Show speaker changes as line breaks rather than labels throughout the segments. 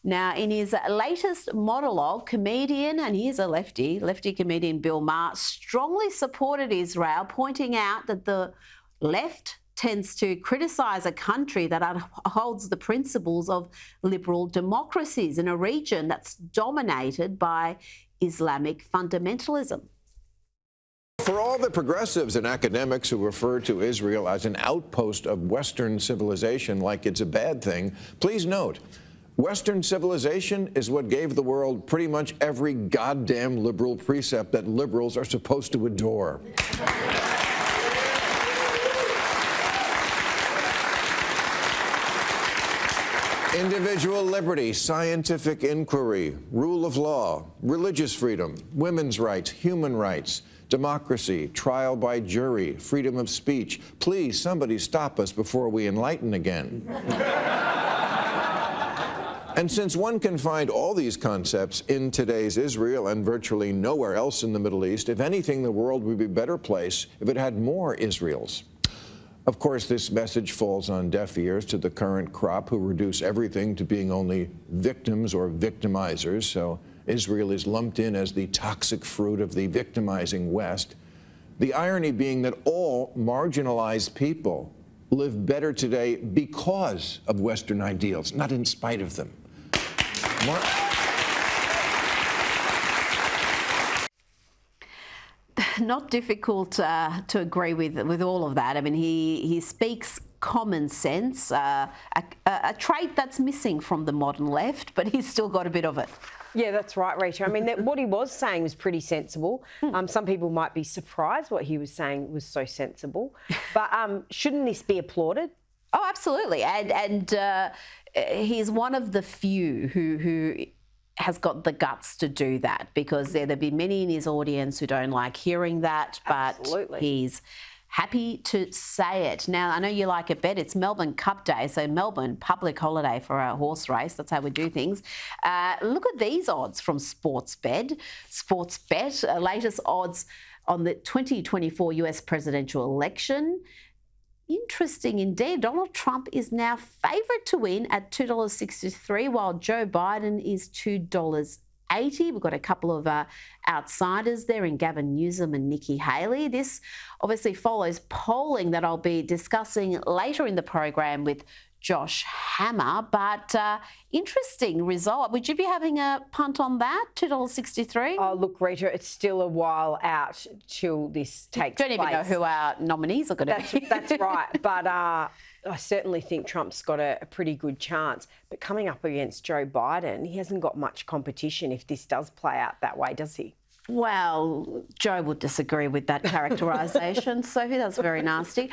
Now, in his latest monologue, comedian, and he is a lefty comedian Bill Maher, strongly supported Israel, pointing out that the left tends to criticise a country that upholds the principles of liberal democracies in a region that's dominated by Islamic fundamentalism.
For all the progressives and academics who refer to Israel as an outpost of Western civilization like it's a bad thing, please note, Western civilization is what gave the world pretty much every goddamn liberal precept that liberals are supposed to adore. Individual liberty, scientific inquiry, rule of law, religious freedom, women's rights, human rights, democracy, trial by jury, freedom of speech. Please, somebody stop us before we enlighten again. And since one can find all these concepts in today's Israel and virtually nowhere else in the Middle East, if anything, the world would be a better place if it had more Israels. Of course, this message falls on deaf ears to the current crop who reduce everything to being only victims or victimizers, so Israel is lumped in as the toxic fruit of the victimizing West. The irony being that all marginalized people live better today because of Western ideals, not in spite of them.
Not difficult to agree with all of that. I mean, he speaks common sense, a trait that's missing from the modern left, but he's still got a bit of it.
Yeah, that's right, Rita. I mean, what he was saying was pretty sensible. Some people might be surprised what he was saying was so sensible, but shouldn't this be applauded?
Oh, absolutely. And he's one of the few who has got the guts to do that, because there'll be many in his audience who don't like hearing that, but he's happy to say it. Now, I know you like it, Bet. It's Melbourne Cup Day, so Melbourne, public holiday for a horse race. That's how we do things. Look at these odds from Sportsbet. Latest odds on the 2024 US presidential election. Interesting indeed. Donald Trump is now favourite to win at $2.63, while Joe Biden is $2.80. We've got a couple of outsiders there in Gavin Newsom and Nikki Haley. This obviously follows polling that I'll be discussing later in the program with Josh Hammer, but interesting result. Would you be having a punt on that, $2.63?
Oh, look, Rita, it's still a while out till this takes place.
Don't even know who our nominees are going to be.
That's right, but I certainly think Trump's got a pretty good chance. But coming up against Joe Biden, he hasn't got much competition if this does play out that way, does he?
Well, Joe would disagree with that characterisation, Sophie. That's very nasty.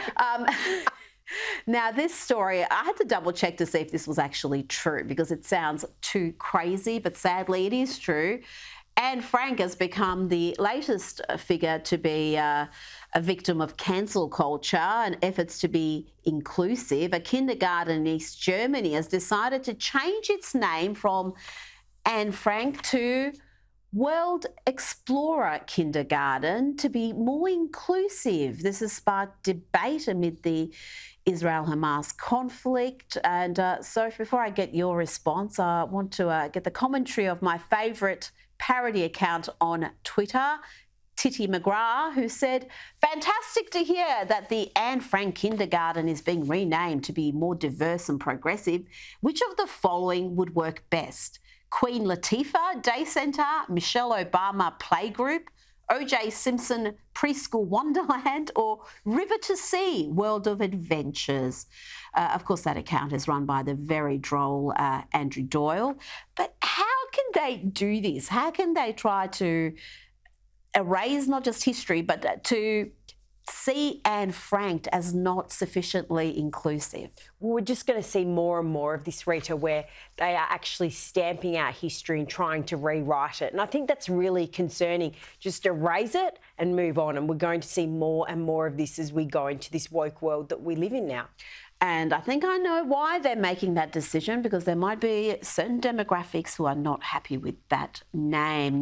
Now, this story, I had to double check to see if this was actually true, because it sounds too crazy, but sadly it is true. Anne Frank has become the latest figure to be a victim of cancel culture and efforts to be inclusive. A kindergarten in East Germany has decided to change its name from Anne Frank to World Explorer Kindergarten to be more inclusive. This has sparked debate amid the Israel-Hamas conflict. And so before I get your response, I want to get the commentary of my favourite parody account on Twitter, Titty McGrath, who said, "Fantastic to hear that the Anne Frank Kindergarten is being renamed to be more diverse and progressive. Which of the following would work best? Queen Latifah Day Centre, Michelle Obama Playgroup, O.J. Simpson Preschool Wonderland, or River to Sea World of Adventures?" Of course, that account is run by the very droll Andrew Doyle. But how can they do this? How can they try to erase not just history, but to see Anne Frank as not sufficiently inclusive?
Well, we're just going to see more and more of this, Rita, where they are actually stamping out history and trying to rewrite it. And I think that's really concerning. Just erase it and move on. And we're going to see more and more of this as we go into this woke world that we live in now.
And I think I know why they're making that decision, because there might be certain demographics who are not happy with that name.